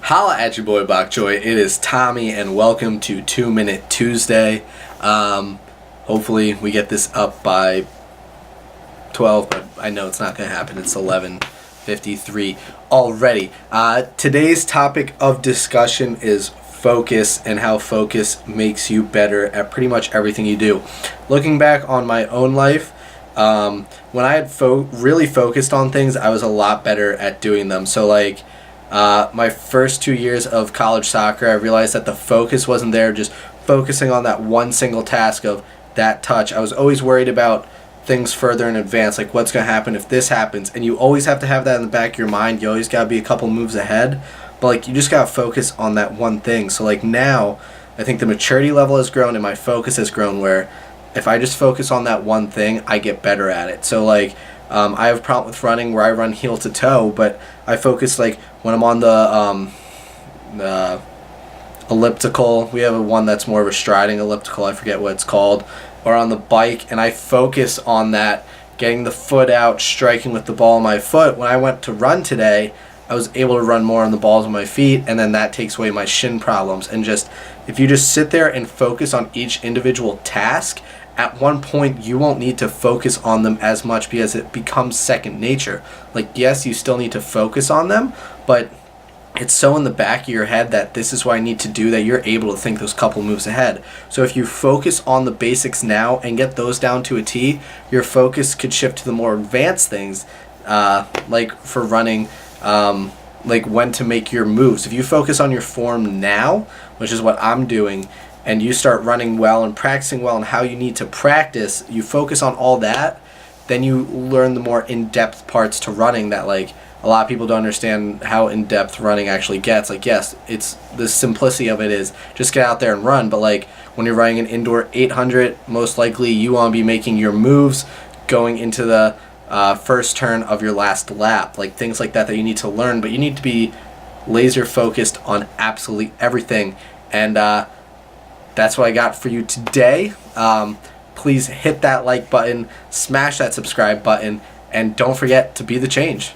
Holla at your boy Bokchoy. It is Tommy, and welcome to 2 Minute Tuesday. Hopefully we get this up by 12, but I know it's not going to happen. It's 11:53 already. Today's topic of discussion is focus and how focus makes you better at pretty much everything you do. Looking back on my own life, when I had really focused on things, I was a lot better at doing them. So my first 2 years of college soccer, I realized that the focus wasn't there, just focusing on that one single task of that touch. I was always worried about things further in advance, like what's going to happen if this happens, and you always have to have that in the back of your mind. You always got to be a couple moves ahead, but you just got to focus on that one thing. So now, I think the maturity level has grown and my focus has grown, where if I just focus on that one thing, I get better at it. So I have a problem with running where I run heel to toe, but I focus when I'm on the elliptical. We have one that's more of a striding elliptical, I forget what it's called, or on the bike, and I focus on that, getting the foot out, striking with the ball of my foot. When I went to run today, I was able to run more on the balls of my feet, and then that takes away my shin problems. And if you just sit there and focus on each individual task, at one point you won't need to focus on them as much because it becomes second nature. Yes, you still need to focus on them, but it's so in the back of your head that this is what I need to do that you're able to think those couple moves ahead. So if you focus on the basics now and get those down to a T, your focus could shift to the more advanced things, for running, when to make your moves. If you focus on your form now, which is what I'm doing, and you start running well and practicing well and how you need to practice, you focus on all that, then you learn the more in-depth parts to running that a lot of people don't understand how in-depth running actually gets. Yes, it's the simplicity of it is just get out there and run, but when you're running an indoor 800, most likely you want to be making your moves going into the first turn of your last lap, things like that you need to learn, but you need to be laser focused on absolutely everything. And that's what I got for you today. Please hit that like button, smash that subscribe button, and don't forget to be the change.